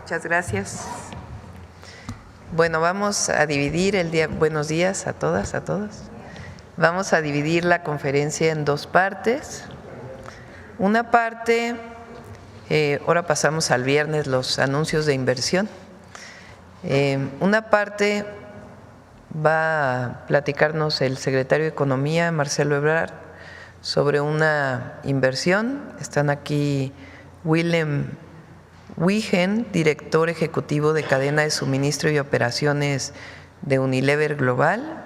Muchas gracias. Bueno, vamos a dividir el día. Buenos días a todas, a todos. Vamos a dividir la conferencia en dos partes. Una parte, ahora pasamos al viernes los anuncios de inversión. Una parte va a platicarnos el secretario de Economía, Marcelo Ebrard, sobre una inversión. Están aquí Willem Wigen, director ejecutivo de cadena de suministro y operaciones de Unilever Global,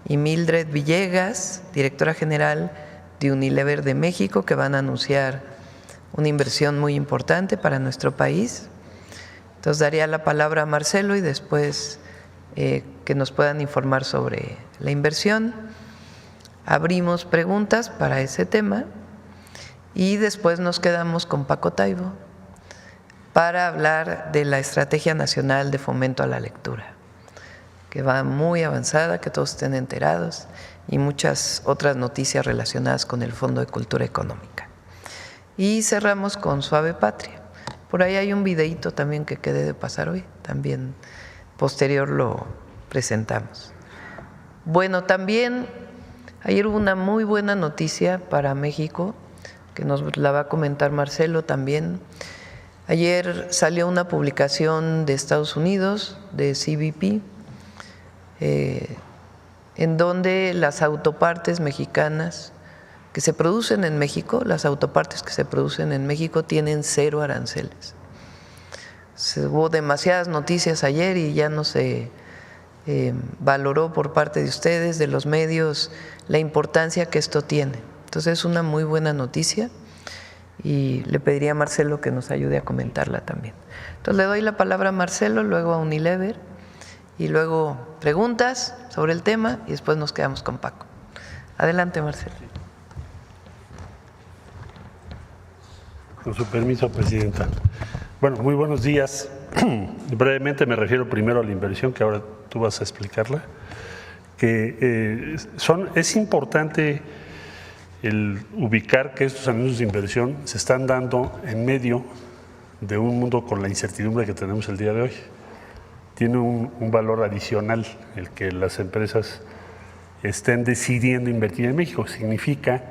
y Mildred Villegas, directora general de Unilever de México, que van a anunciar una inversión muy importante para nuestro país. Entonces daría la palabra a Marcelo y después que nos puedan informar sobre la inversión. Abrimos preguntas para ese tema y después nos quedamos con Paco Taibo para hablar de la Estrategia Nacional de Fomento a la Lectura, que va muy avanzada, que todos estén enterados, y muchas otras noticias relacionadas con el Fondo de Cultura Económica. Y cerramos con Suave Patria. Por ahí hay un videíto también que quedé de pasar hoy, también posterior lo presentamos. Bueno, también ayer hubo una muy buena noticia para México, que nos la va a comentar Marcelo también. Ayer salió una publicación de Estados Unidos, de CBP, en donde las autopartes mexicanas que se producen en México, las autopartes que se producen en México tienen 0 aranceles. Hubo demasiadas noticias ayer y ya no se valoró por parte de ustedes, de los medios, la importancia que esto tiene. Entonces es una muy buena noticia y le pediría a Marcelo que nos ayude a comentarla también. Entonces le doy la palabra a Marcelo, luego a Unilever y luego preguntas sobre el tema y después nos quedamos con Paco. Adelante, Marcelo. Con su permiso, Presidenta. Bueno, muy buenos días. Brevemente me refiero primero a la inversión, que ahora tú vas a explicarla. Que es importante el ubicar que estos anuncios de inversión se están dando en medio de un mundo con la incertidumbre que tenemos el día de hoy. Tiene un valor adicional el que las empresas estén decidiendo invertir en México. Significa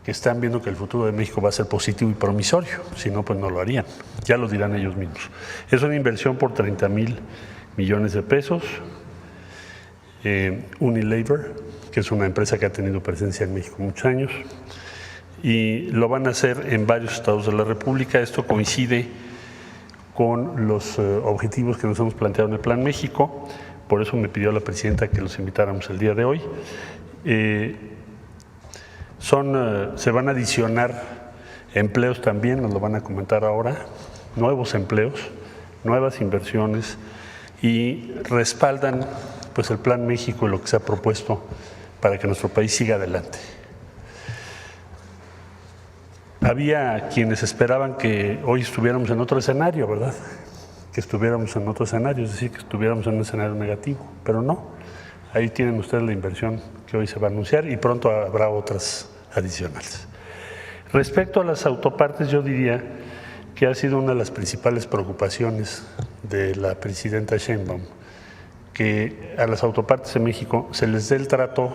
que están viendo que el futuro de México va a ser positivo y promisorio, si no, pues no lo harían, ya lo dirán ellos mismos. Es una inversión por 30,000 millones de pesos. Unilever, que es una empresa que ha tenido presencia en México muchos años, y lo van a hacer en varios estados de la República. Esto coincide con los objetivos que nos hemos planteado en el Plan México, por eso me pidió la Presidenta que los invitáramos el día de hoy. Se van a adicionar empleos también, nos lo van a comentar ahora, nuevos empleos, nuevas inversiones, y respaldan pues el Plan México y lo que se ha propuesto para que nuestro país siga adelante. Había quienes esperaban que hoy estuviéramos en otro escenario, ¿verdad? Que estuviéramos en otro escenario, es decir, que estuviéramos en un escenario negativo, pero no. Ahí tienen ustedes la inversión que hoy se va a anunciar y pronto habrá otras adicionales. Respecto a las autopartes, yo diría que ha sido una de las principales preocupaciones de la Presidenta Sheinbaum que a las autopartes de México se les dé el trato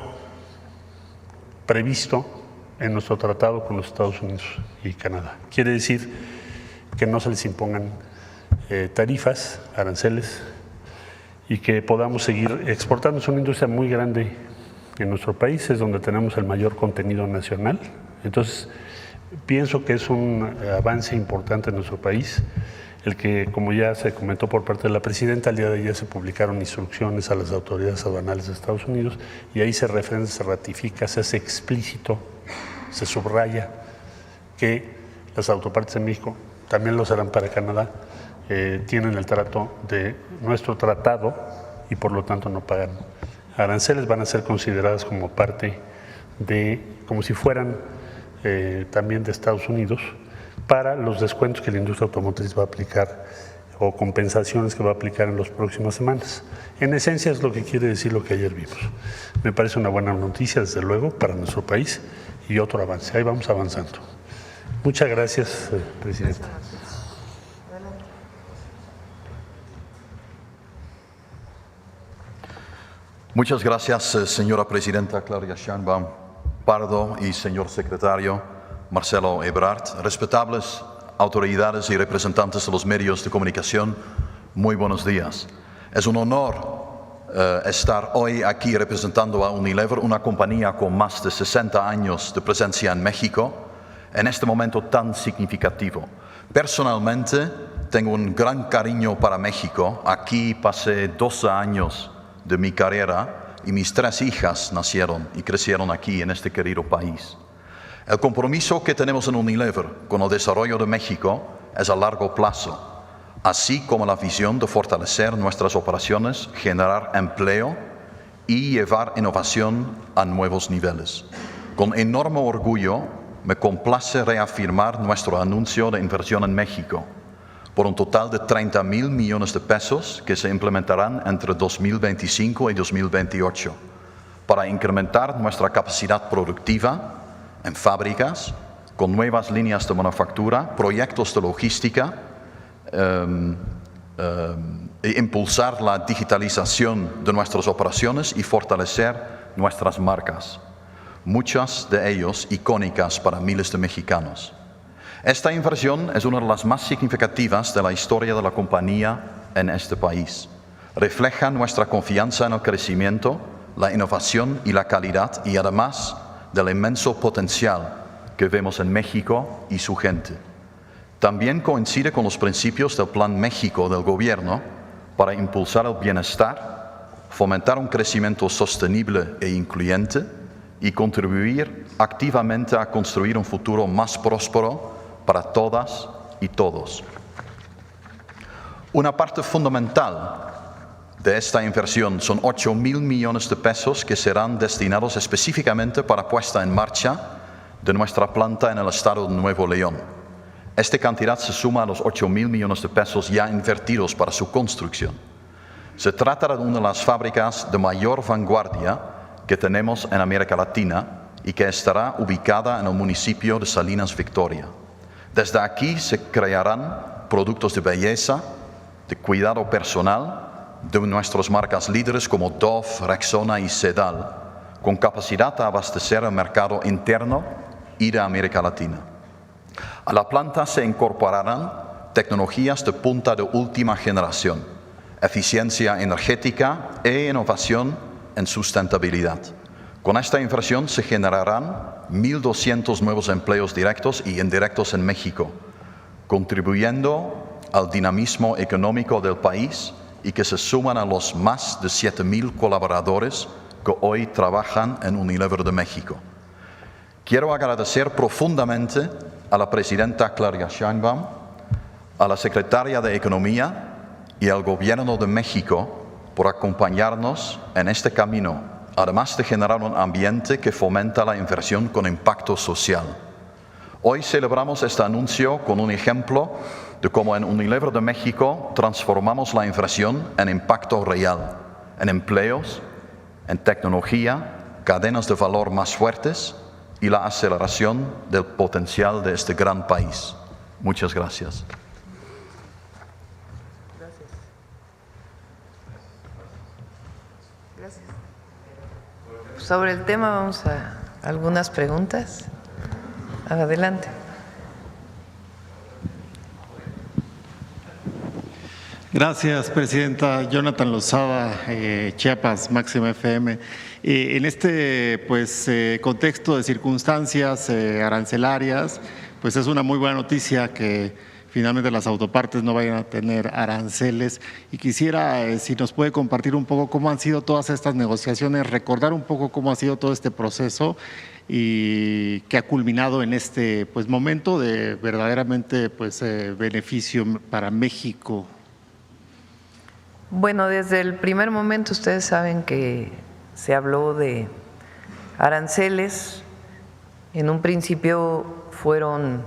previsto en nuestro tratado con los Estados Unidos y Canadá. Quiere decir que no se les impongan tarifas, aranceles, y que podamos seguir exportando. Es una industria muy grande en nuestro país, es donde tenemos el mayor contenido nacional. Entonces, pienso que es un avance importante en nuestro país, el que, como ya se comentó por parte de la Presidenta, al día de ayer se publicaron instrucciones a las autoridades aduanales de Estados Unidos y ahí se referencia, se ratifica, se hace explícito, se subraya que las autopartes de México, también lo serán para Canadá, tienen el trato de nuestro tratado y por lo tanto no pagan aranceles, van a ser consideradas como parte de, como si fueran también de Estados Unidos, para los descuentos que la industria automotriz va a aplicar o compensaciones que va a aplicar en las próximas semanas. En esencia es lo que quiere decir lo que ayer vimos. Me parece una buena noticia, desde luego, para nuestro país y otro avance. Ahí vamos avanzando. Muchas gracias, Presidenta. Muchas gracias, señora presidenta Claudia Sheinbaum Pardo y señor secretario Marcelo Ebrard. Respetables autoridades y representantes de los medios de comunicación, muy buenos días. Es un honor estar hoy aquí representando a Unilever, una compañía con más de 60 años de presencia en México, en este momento tan significativo. Personalmente, tengo un gran cariño para México. Aquí pasé 12 años de mi carrera y mis 3 hijas nacieron y crecieron aquí en este querido país. El compromiso que tenemos en Unilever con el desarrollo de México es a largo plazo, así como la visión de fortalecer nuestras operaciones, generar empleo y llevar innovación a nuevos niveles. Con enorme orgullo me complace reafirmar nuestro anuncio de inversión en México por un total de 30.000 millones de pesos que se implementarán entre 2025 y 2028 para incrementar nuestra capacidad productiva en fábricas, con nuevas líneas de manufactura, proyectos de logística, e impulsar la digitalización de nuestras operaciones y fortalecer nuestras marcas, muchas de ellas icónicas para miles de mexicanos. Esta inversión es una de las más significativas de la historia de la compañía en este país. Refleja nuestra confianza en el crecimiento, la innovación y la calidad, y además del inmenso potencial que vemos en México y su gente. También coincide con los principios del Plan México del Gobierno para impulsar el bienestar, fomentar un crecimiento sostenible e incluyente y contribuir activamente a construir un futuro más próspero para todas y todos. Una parte fundamental de esta inversión son 8.000 millones de pesos que serán destinados específicamente para puesta en marcha de nuestra planta en el estado de Nuevo León. Esta cantidad se suma a los 8.000 millones de pesos ya invertidos para su construcción. Se trata de una de las fábricas de mayor vanguardia que tenemos en América Latina y que estará ubicada en el municipio de Salinas Victoria. Desde aquí se crearán productos de belleza, de cuidado personal, de nuestras marcas líderes como Dove, Rexona y Sedal, con capacidad de abastecer el mercado interno y de América Latina. A la planta se incorporarán tecnologías de punta de última generación, eficiencia energética e innovación en sustentabilidad. Con esta inversión se generarán 1.200 nuevos empleos directos y indirectos en México, contribuyendo al dinamismo económico del país y que se suman a los más de 7.000 colaboradores que hoy trabajan en Unilever de México. Quiero agradecer profundamente a la presidenta Claudia Sheinbaum, a la secretaria de Economía y al Gobierno de México por acompañarnos en este camino, además de generar un ambiente que fomenta la inversión con impacto social. Hoy celebramos este anuncio con un ejemplo de cómo en Unilever de México transformamos la inversión en impacto real, en empleos, en tecnología, cadenas de valor más fuertes y la aceleración del potencial de este gran país. Muchas gracias. Gracias. Sobre el tema vamos a algunas preguntas. Adelante. Gracias, presidenta. Jonathan Lozada, Chiapas, Máxima FM. En este contexto de circunstancias arancelarias, pues es una muy buena noticia que finalmente las autopartes no vayan a tener aranceles. Y quisiera, si nos puede compartir un poco cómo han sido todas estas negociaciones, recordar un poco cómo ha sido todo este proceso y que ha culminado en este momento de verdaderamente beneficio para México. Bueno, desde el primer momento ustedes saben que se habló de aranceles. En un principio fueron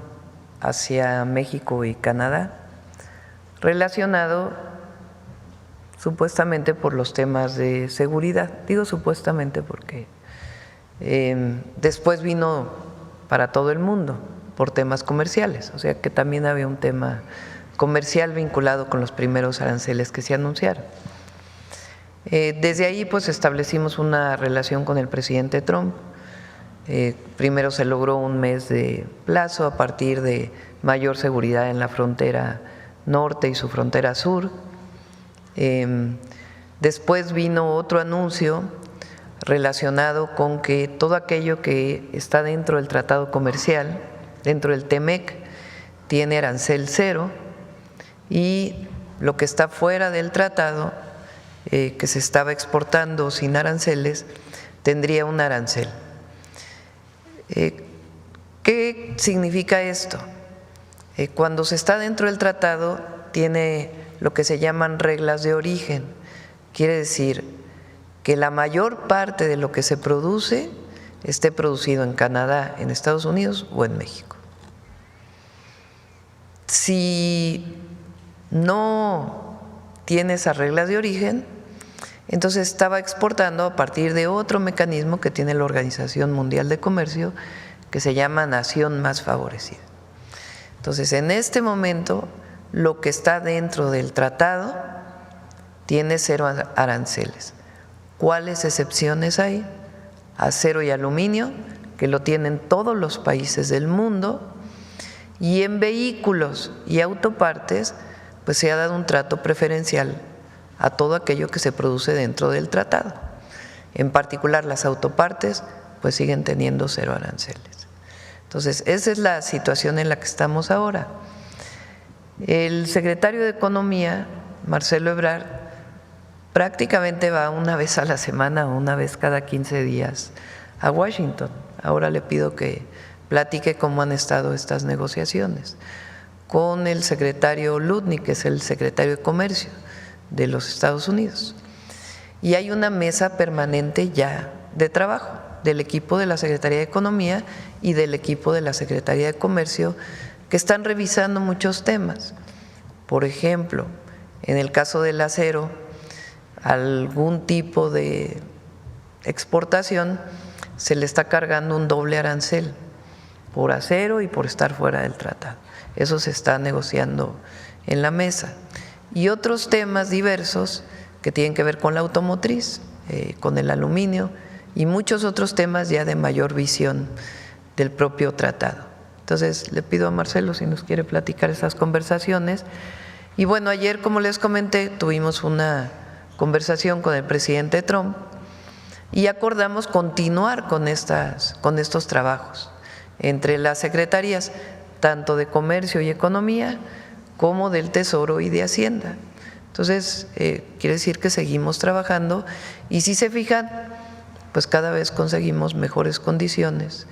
hacia México y Canadá, relacionado supuestamente por los temas de seguridad. Digo supuestamente porque después vino para todo el mundo por temas comerciales, o sea que también había un tema comercial vinculado con los primeros aranceles que se anunciaron. Desde ahí pues establecimos una relación con el presidente Trump. Primero se logró un mes de plazo a partir de mayor seguridad en la frontera norte y su frontera sur. Después vino otro anuncio relacionado con que todo aquello que está dentro del tratado comercial, dentro del TEMEC, tiene arancel cero, y lo que está fuera del tratado, que se estaba exportando sin aranceles, tendría un arancel. ¿Qué significa esto? Cuando se está dentro del tratado, tiene lo que se llaman reglas de origen. Quiere decir que la mayor parte de lo que se produce esté producido en Canadá, en Estados Unidos o en México. Si no tiene esas reglas de origen, entonces estaba exportando a partir de otro mecanismo que tiene la Organización Mundial de Comercio, que se llama Nación Más Favorecida. Entonces, en este momento, lo que está dentro del tratado tiene cero aranceles. ¿Cuáles excepciones hay? Acero y aluminio, que lo tienen todos los países del mundo, y en vehículos y autopartes, pues se ha dado un trato preferencial a todo aquello que se produce dentro del tratado. En particular, las autopartes pues siguen teniendo cero aranceles. Entonces, esa es la situación en la que estamos ahora. El secretario de Economía, Marcelo Ebrard, prácticamente va una vez a la semana o una vez cada 15 días a Washington. Ahora le pido que platique cómo han estado estas negociaciones con el secretario Lutnick, que es el secretario de Comercio de los Estados Unidos. Y hay una mesa permanente ya de trabajo del equipo de la Secretaría de Economía y del equipo de la Secretaría de Comercio, que están revisando muchos temas. Por ejemplo, en el caso del acero, algún tipo de exportación se le está cargando un doble arancel por acero y por estar fuera del tratado. Eso se está negociando en la mesa. Y otros temas diversos que tienen que ver con la automotriz, con el aluminio y muchos otros temas ya de mayor visión del propio tratado. Entonces, le pido a Marcelo si nos quiere platicar esas conversaciones. Y bueno, ayer, como les comenté, tuvimos una conversación con el presidente Trump y acordamos continuar con estos trabajos entre las secretarías, tanto de Comercio y Economía, como del Tesoro y de Hacienda. Entonces, quiere decir que seguimos trabajando y si se fijan, pues cada vez conseguimos mejores condiciones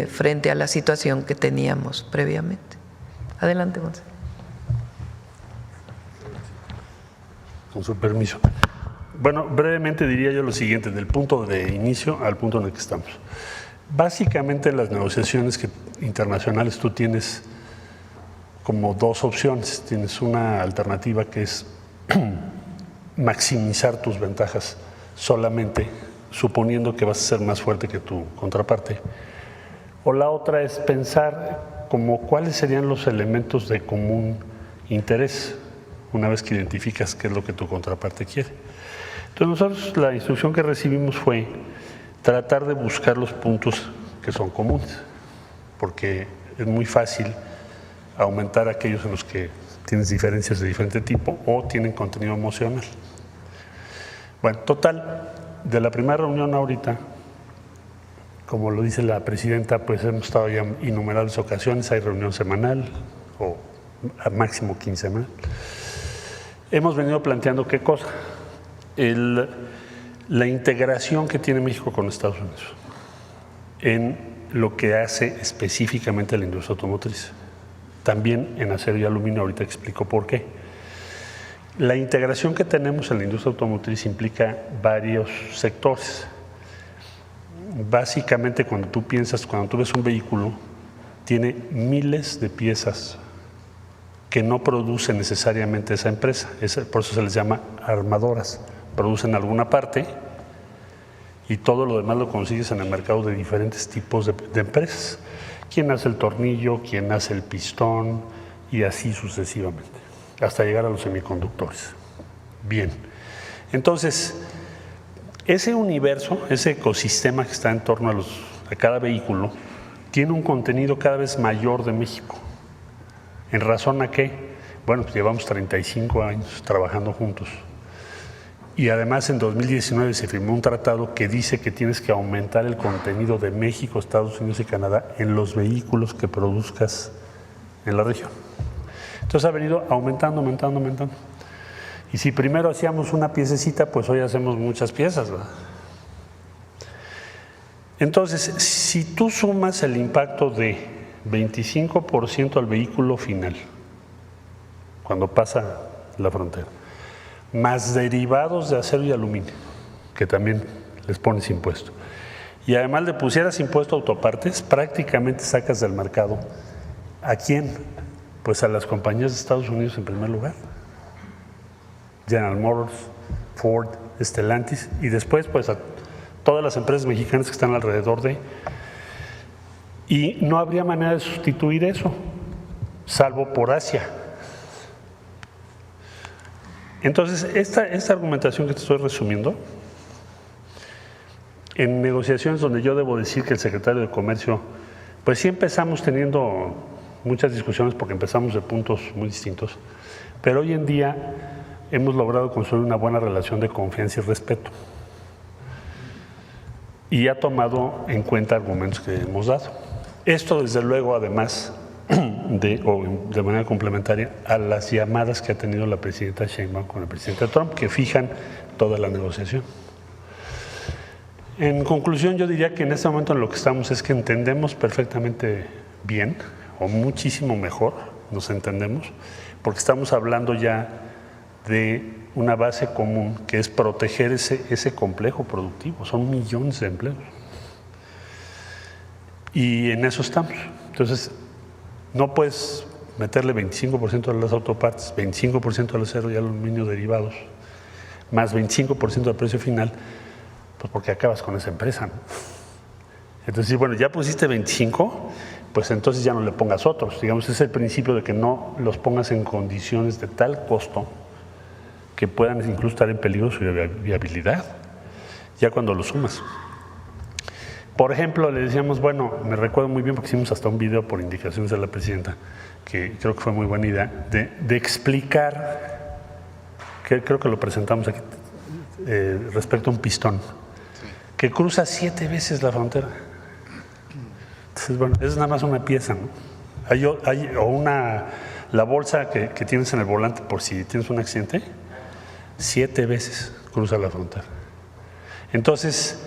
frente a la situación que teníamos previamente. Adelante, Gonzalo. Con su permiso. Bueno, brevemente diría yo lo siguiente, del punto de inicio al punto en el que estamos. Básicamente, las negociaciones internacionales tú tienes como dos opciones. Tienes una alternativa que es maximizar tus ventajas solamente, suponiendo que vas a ser más fuerte que tu contraparte. O la otra es pensar como cuáles serían los elementos de común interés, una vez que identificas qué es lo que tu contraparte quiere. Entonces nosotros la instrucción que recibimos fue tratar de buscar los puntos que son comunes, porque es muy fácil aumentar aquellos en los que tienes diferencias de diferente tipo o tienen contenido emocional. Bueno, total, de la primera reunión ahorita, como lo dice la presidenta, pues hemos estado ya en innumerables ocasiones, hay reunión semanal o a máximo quincenal. Hemos venido planteando qué cosa, la integración que tiene México con Estados Unidos en lo que hace específicamente la industria automotriz. También en acero y aluminio, ahorita explico por qué. La integración que tenemos en la industria automotriz implica varios sectores. Básicamente, cuando tú ves un vehículo, tiene miles de piezas que no produce necesariamente esa empresa, por eso se les llama armadoras. Producen alguna parte y todo lo demás lo consigues en el mercado de diferentes tipos de empresas. Quién hace el tornillo, quién hace el pistón y así sucesivamente, hasta llegar a los semiconductores. Bien, Entonces, ese universo, ese ecosistema que está en torno a cada vehículo, tiene un contenido cada vez mayor de México. ¿En razón a qué? Bueno, pues llevamos 35 años trabajando juntos. Y además en 2019 se firmó un tratado que dice que tienes que aumentar el contenido de México, Estados Unidos y Canadá en los vehículos que produzcas en la región. Entonces ha venido aumentando. Y si primero hacíamos una piececita, pues hoy hacemos muchas piezas, ¿verdad? Entonces, si tú sumas el impacto de 25% al vehículo final, cuando pasa la frontera, más derivados de acero y aluminio, que también les pones impuesto, y además le pusieras impuesto a autopartes, prácticamente sacas del mercado ¿a quién? Pues a las compañías de Estados Unidos en primer lugar. General Motors, Ford, Stellantis, y después pues a todas las empresas mexicanas que están alrededor de. Y no habría manera de sustituir eso, salvo por Asia. Entonces, esta argumentación que te estoy resumiendo, en negociaciones donde yo debo decir que el secretario de Comercio, pues sí empezamos teniendo muchas discusiones porque empezamos de puntos muy distintos, pero hoy en día hemos logrado construir una buena relación de confianza y respeto. Y ha tomado en cuenta argumentos que hemos dado. Esto, desde luego, además de manera complementaria a las llamadas que ha tenido la presidenta Sheinbaum con el presidente Trump, que fijan toda la negociación. En conclusión, yo diría que en este momento en lo que estamos es que entendemos perfectamente bien, o muchísimo mejor, nos entendemos, porque estamos hablando ya de una base común que es proteger ese complejo productivo. Son millones de empleos. Y en eso estamos. Entonces, no puedes meterle 25% a las autopartes, 25% al acero y al aluminio derivados, más 25% del precio final, pues porque acabas con esa empresa, ¿no? Entonces, bueno, ya pusiste 25, pues entonces ya no le pongas otros. Digamos, es el principio de que no los pongas en condiciones de tal costo que puedan incluso estar en peligro su viabilidad, ya cuando lo sumas. Por ejemplo, le decíamos, bueno, me recuerdo muy bien porque hicimos hasta un video por indicaciones de la presidenta, que creo que fue muy buena idea, de explicar, que creo que lo presentamos aquí, respecto a un pistón, que cruza 7 veces la frontera. Entonces, bueno, es nada más una pieza, ¿no? La bolsa que tienes en el volante por si tienes un accidente, 7 veces cruza la frontera. Entonces,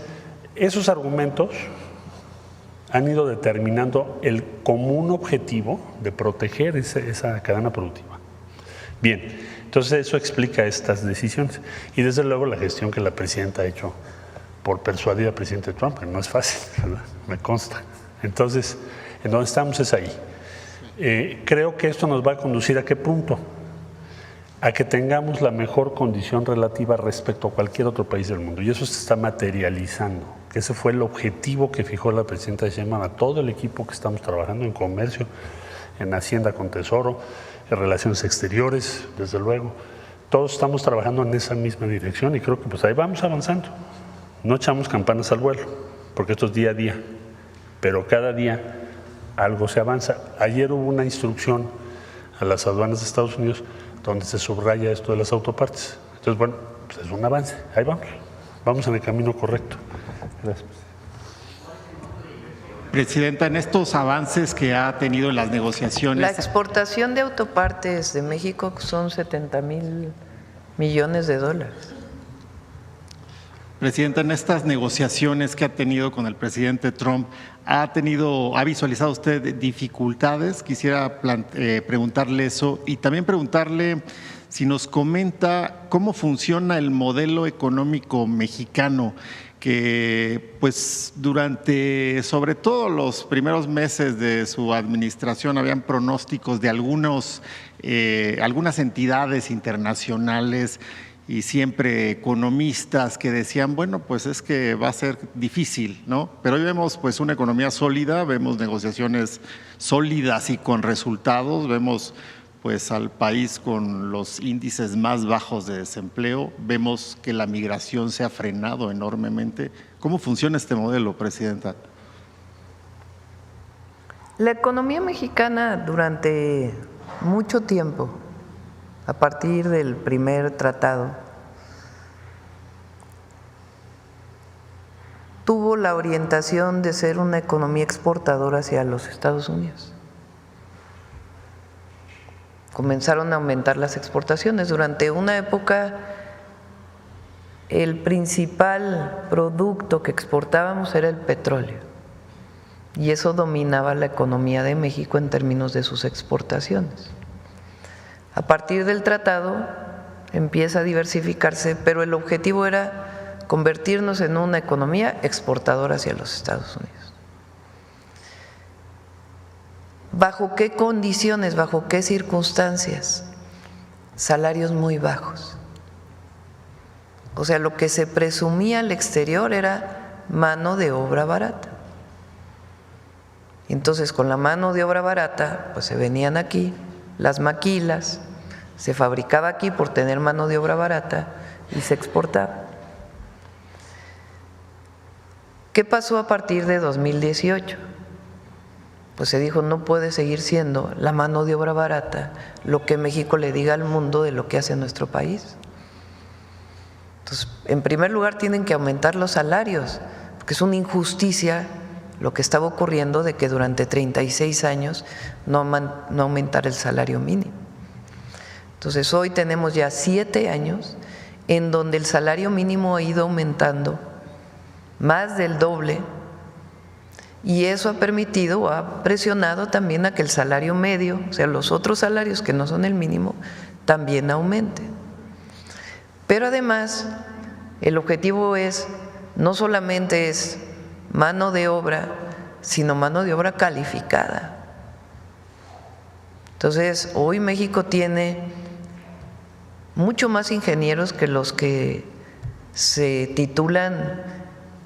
esos argumentos han ido determinando el común objetivo de proteger esa cadena productiva. Bien, entonces eso explica estas decisiones. Y desde luego la gestión que la presidenta ha hecho por persuadir al presidente Trump, que no es fácil, ¿verdad? Me consta. Entonces, en donde estamos es ahí. Creo que esto nos va a conducir ¿a qué punto? A que tengamos la mejor condición relativa respecto a cualquier otro país del mundo. Y eso se está materializando. Ese fue el objetivo que fijó la presidenta Sheinbaum a todo el equipo que estamos trabajando en comercio, en Hacienda con Tesoro, en relaciones exteriores, desde luego. Todos estamos trabajando en esa misma dirección y creo que pues ahí vamos avanzando. No echamos campanas al vuelo, porque esto es día a día, pero cada día algo se avanza. Ayer hubo una instrucción a las aduanas de Estados Unidos donde se subraya esto de las autopartes. Entonces, bueno, pues es un avance, ahí vamos. Vamos en el camino correcto. Gracias. Presidenta, en estos avances que ha tenido en las negociaciones… La exportación de autopartes de México son 70,000 millones de dólares. Presidenta, en estas negociaciones que ha tenido con el presidente Trump, ¿ha visualizado usted dificultades? Quisiera preguntarle eso y también preguntarle si nos comenta cómo funciona el modelo económico mexicano, que pues durante sobre todo los primeros meses de su administración habían pronósticos de algunas entidades internacionales y siempre economistas que decían, bueno, pues es que va a ser difícil, ¿no? Pero hoy vemos pues una economía sólida, vemos negociaciones sólidas y con resultados, vemos pues al país con los índices más bajos de desempleo. Vemos que la migración se ha frenado enormemente. ¿Cómo funciona este modelo, Presidenta? La economía mexicana durante mucho tiempo, a partir del primer tratado, tuvo la orientación de ser una economía exportadora hacia los Estados Unidos. Comenzaron a aumentar las exportaciones. Durante una época, el principal producto que exportábamos era el petróleo, y eso dominaba la economía de México en términos de sus exportaciones. A partir del tratado empieza a diversificarse, pero el objetivo era convertirnos en una economía exportadora hacia los Estados Unidos. ¿Bajo qué condiciones, bajo qué circunstancias? Salarios muy bajos. O sea, lo que se presumía al exterior era mano de obra barata. Entonces, con la mano de obra barata, pues se venían aquí las maquilas, se fabricaba aquí por tener mano de obra barata y se exportaba. ¿Qué pasó a partir de 2018? Pues se dijo, no puede seguir siendo la mano de obra barata lo que México le diga al mundo de lo que hace nuestro país. Entonces, en primer lugar, tienen que aumentar los salarios, porque es una injusticia lo que estaba ocurriendo de que durante 36 años no aumentara el salario mínimo. Entonces, hoy tenemos ya 7 años en donde el salario mínimo ha ido aumentando más del doble, y eso ha permitido o ha presionado también a que el salario medio, o sea, los otros salarios que no son el mínimo, también aumenten. Pero además, el objetivo no solamente es mano de obra, sino mano de obra calificada. Entonces, hoy México tiene mucho más ingenieros que los que se titulan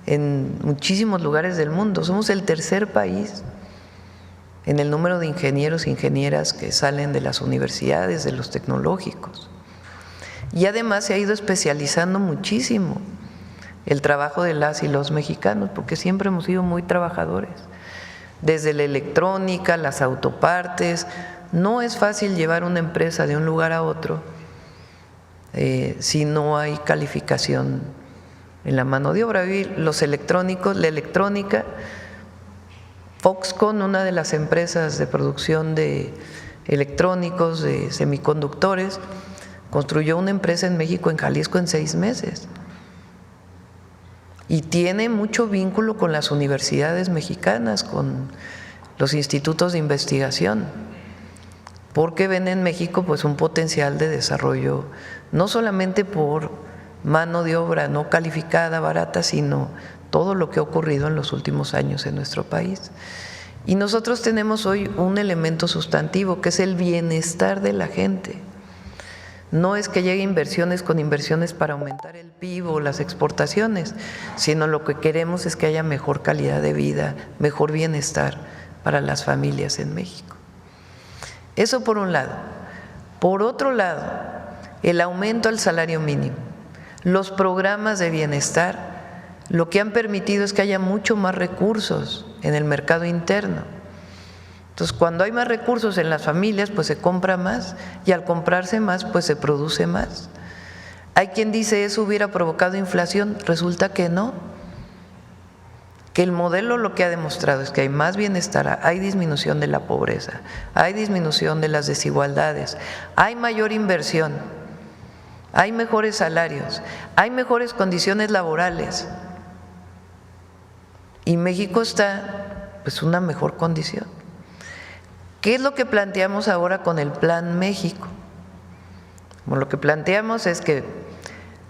en muchísimos lugares del mundo. Somos el tercer país en el número de ingenieros e ingenieras que salen de las universidades, de los tecnológicos. Y además se ha ido especializando muchísimo el trabajo de las y los mexicanos, porque siempre hemos sido muy trabajadores. Desde la electrónica, las autopartes, no es fácil llevar una empresa de un lugar a otro si no hay calificación en la mano de obra. Los electrónicos, la electrónica, Foxconn, una de las empresas de producción de electrónicos, de semiconductores, construyó una empresa en México, en Jalisco, en 6 meses. Y tiene mucho vínculo con las universidades mexicanas, con los institutos de investigación, porque ven en México pues un potencial de desarrollo, no solamente por mano de obra no calificada, barata, sino todo lo que ha ocurrido en los últimos años en nuestro país. Y nosotros tenemos hoy un elemento sustantivo, que es el bienestar de la gente. No es que llegue inversiones con inversiones para aumentar el PIB o las exportaciones, sino lo que queremos es que haya mejor calidad de vida, mejor bienestar para las familias en México. Eso por un lado. Por otro lado, el aumento al salario mínimo, los programas de bienestar, lo que han permitido es que haya mucho más recursos en el mercado interno. Entonces, cuando hay más recursos en las familias, pues se compra más, y al comprarse más, pues se produce más. Hay quien dice eso hubiera provocado inflación, resulta que no, que el modelo lo que ha demostrado es que hay más bienestar, hay disminución de la pobreza, hay disminución de las desigualdades, hay mayor inversión, hay mejores salarios, hay mejores condiciones laborales, y México está pues en una mejor condición. ¿Qué es lo que planteamos ahora con el Plan México? Bueno, lo que planteamos es que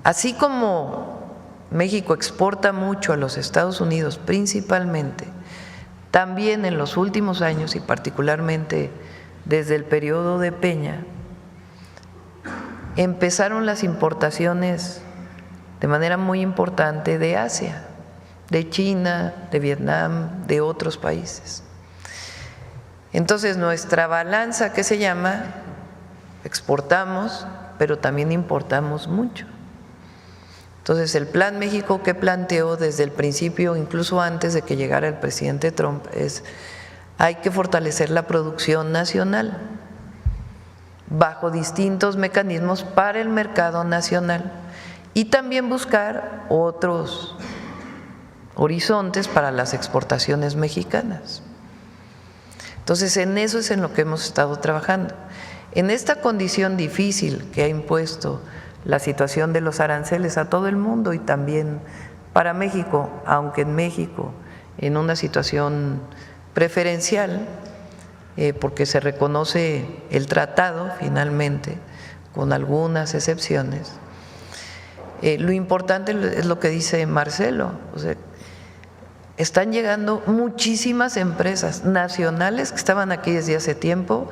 así como México exporta mucho a los Estados Unidos principalmente, también en los últimos años y particularmente desde el periodo de Peña, empezaron las importaciones de manera muy importante de Asia, de China, de Vietnam, de otros países. Entonces, nuestra balanza, que se llama, exportamos, pero también importamos mucho. Entonces, el Plan México que planteó desde el principio, incluso antes de que llegara el presidente Trump, es: hay que fortalecer la producción nacional bajo distintos mecanismos para el mercado nacional y también buscar otros horizontes para las exportaciones mexicanas. Entonces, en eso es en lo que hemos estado trabajando. En esta condición difícil que ha impuesto la situación de los aranceles a todo el mundo y también para México, aunque en México en una situación preferencial, porque se reconoce el tratado finalmente, con algunas excepciones. Lo importante es lo que dice Marcelo, o sea, están llegando muchísimas empresas nacionales que estaban aquí desde hace tiempo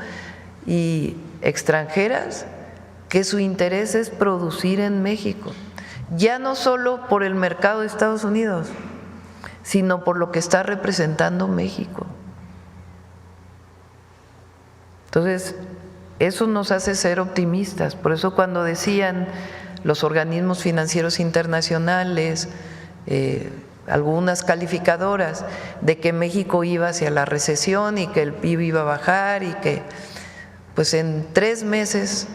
y extranjeras que su interés es producir en México, ya no solo por el mercado de Estados Unidos, sino por lo que está representando México. Entonces, eso nos hace ser optimistas. Por eso cuando decían los organismos financieros internacionales, algunas calificadoras, de que México iba hacia la recesión y que el PIB iba a bajar y que pues en 3 meses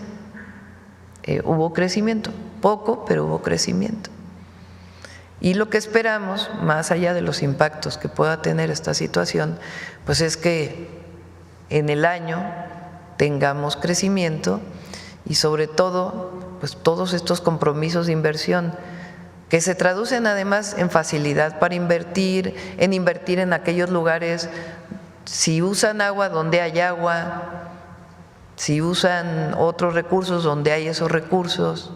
hubo crecimiento, poco, pero hubo crecimiento. Y lo que esperamos, más allá de los impactos que pueda tener esta situación, pues es que en el año tengamos crecimiento y sobre todo, pues todos estos compromisos de inversión que se traducen además en facilidad para invertir en aquellos lugares, si usan agua donde hay agua, si usan otros recursos donde hay esos recursos,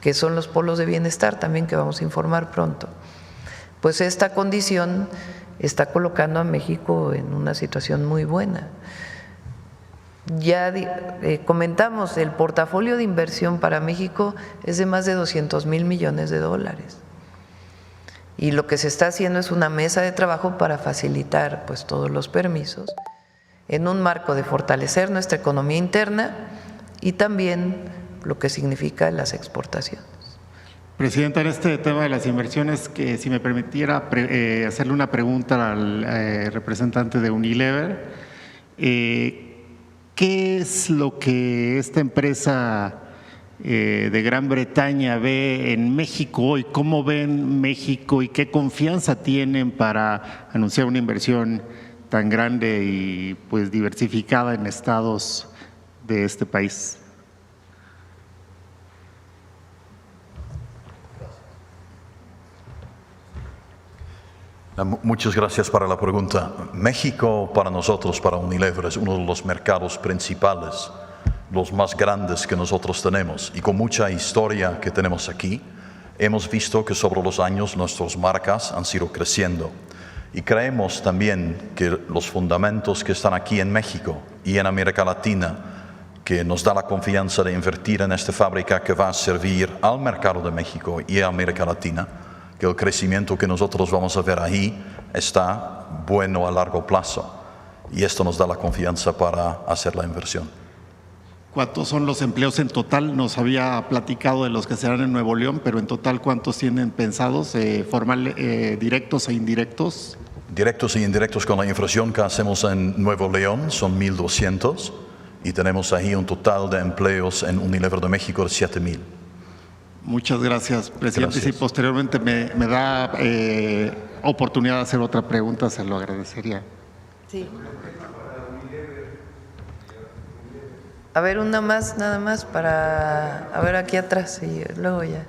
que son los polos de bienestar también que vamos a informar pronto. Pues esta condición está colocando a México en una situación muy buena. Ya comentamos, el portafolio de inversión para México es de más de 200,000 millones de dólares. Y lo que se está haciendo es una mesa de trabajo para facilitar pues todos los permisos en un marco de fortalecer nuestra economía interna y también lo que significa las exportaciones. Presidenta, en este tema de las inversiones, que si me permitiera hacerle una pregunta al representante de Unilever, ¿qué es lo que esta empresa de Gran Bretaña ve en México hoy? ¿Cómo ven México y qué confianza tienen para anunciar una inversión tan grande y pues diversificada en estados de este país? Muchas gracias para la pregunta. México para nosotros, para Unilever, es uno de los mercados principales, los más grandes que nosotros tenemos y con mucha historia que tenemos aquí. Hemos visto que sobre los años nuestras marcas han ido creciendo y creemos también que los fundamentos que están aquí en México y en América Latina, que nos da la confianza de invertir en esta fábrica que va a servir al mercado de México y a América Latina, que el crecimiento que nosotros vamos a ver ahí está bueno a largo plazo y esto nos da la confianza para hacer la inversión. ¿Cuántos son los empleos en total? Nos había platicado de los que serán en Nuevo León, pero en total, ¿cuántos tienen pensados, directos e indirectos? Directos e indirectos con la inversión que hacemos en Nuevo León son 1,200 y tenemos ahí un total de empleos en Unilever de México de 7,000. Muchas gracias, presidente. Gracias. Si posteriormente me da oportunidad de hacer otra pregunta, se lo agradecería. Sí. A ver, una más, nada más, para… A ver, aquí atrás y luego ya.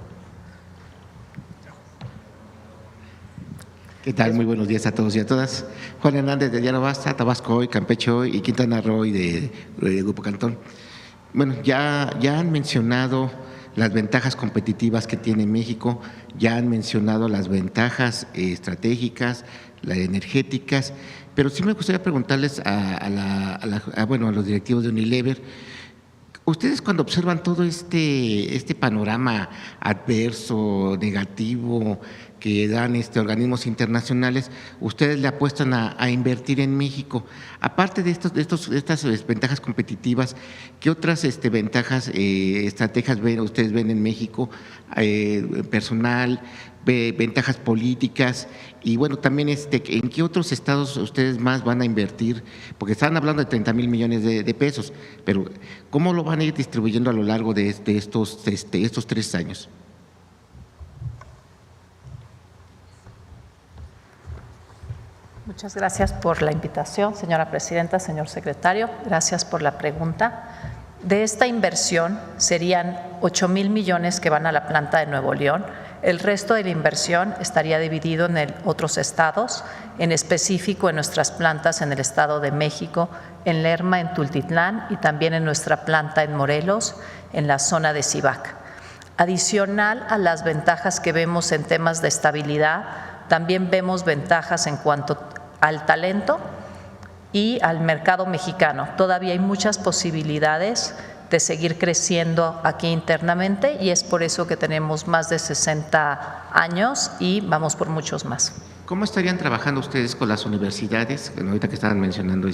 ¿Qué tal? Muy buenos días a todos y a todas. Juan Hernández de Diario Basta, Tabasco Hoy, Campeche Hoy y Quintana Roo de Grupo Cantón. Bueno, ya han mencionado las ventajas competitivas que tiene México, ya han mencionado las ventajas estratégicas, las energéticas, pero sí me gustaría preguntarles a los directivos de Unilever, Ustedes cuando observan todo este panorama adverso, negativo que dan organismos internacionales, ustedes le apuestan a invertir en México. Aparte de estas ventajas competitivas, ¿qué otras ventajas, estrategias ustedes ven en México? Personal, ventajas políticas y bueno, también ¿en qué otros estados ustedes más van a invertir? Porque están hablando de 30,000 millones de pesos, pero ¿cómo lo van a ir distribuyendo a lo largo de estos 3 años? Muchas gracias por la invitación, señora presidenta, señor secretario. Gracias por la pregunta. De esta inversión serían 8,000 millones que van a la planta de Nuevo León. El resto de la inversión estaría dividido en otros estados, en específico en nuestras plantas en el Estado de México, en Lerma, en Tultitlán y también en nuestra planta en Morelos, en la zona de Cibac. Adicional a las ventajas que vemos en temas de estabilidad, también vemos ventajas en cuanto al talento y al mercado mexicano. Todavía hay muchas posibilidades de seguir creciendo aquí internamente y es por eso que tenemos más de 60 años y vamos por muchos más. ¿Cómo estarían trabajando ustedes con las universidades? Bueno, ahorita que estaban mencionando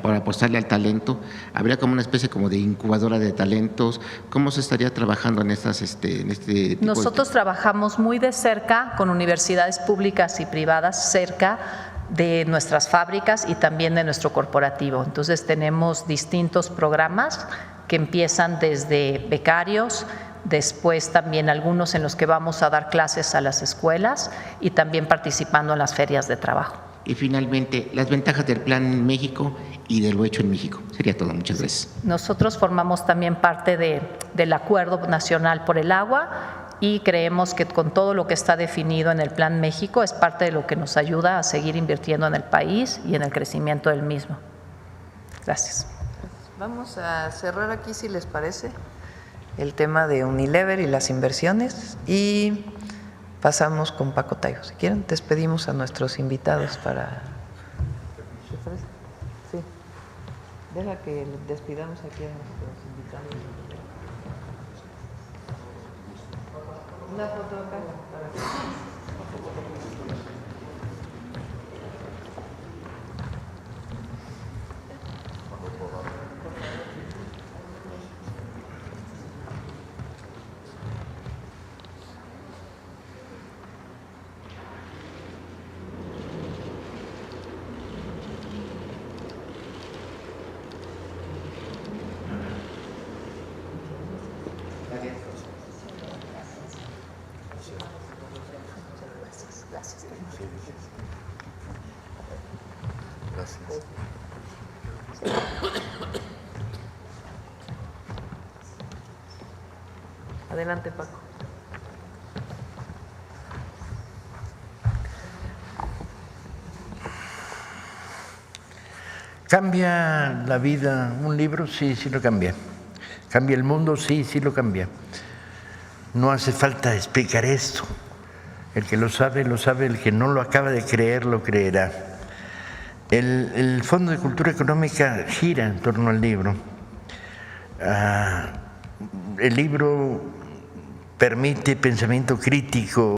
para apostarle al talento, habría como una especie como de incubadora de talentos. ¿Cómo se estaría trabajando en este tipo? Nosotros trabajamos muy de cerca con universidades públicas y privadas cerca de nuestras fábricas y también de nuestro corporativo. Entonces tenemos distintos programas que empiezan desde becarios, después también algunos en los que vamos a dar clases a las escuelas y también participando en las ferias de trabajo. Y finalmente, las ventajas del Plan en México y de lo hecho en México. Sería todo. Muchas gracias. Nosotros formamos también parte del Acuerdo Nacional por el Agua y creemos que con todo lo que está definido en el Plan México es parte de lo que nos ayuda a seguir invirtiendo en el país y en el crecimiento del mismo. Gracias. Vamos a cerrar aquí, si les parece, el tema de Unilever y las inversiones y pasamos con Paco Tayo. Si quieren, despedimos a nuestros invitados para… Sí. Deja que despidamos aquí a nuestros invitados. Una foto acá para que… Adelante, Paco. ¿Cambia la vida un libro? Sí, sí lo cambia. ¿Cambia el mundo? Sí, sí lo cambia. No hace falta explicar esto. El que lo sabe, el que no lo acaba de creer, lo creerá. El Fondo de Cultura Económica gira en torno al libro. El libro permite pensamiento crítico.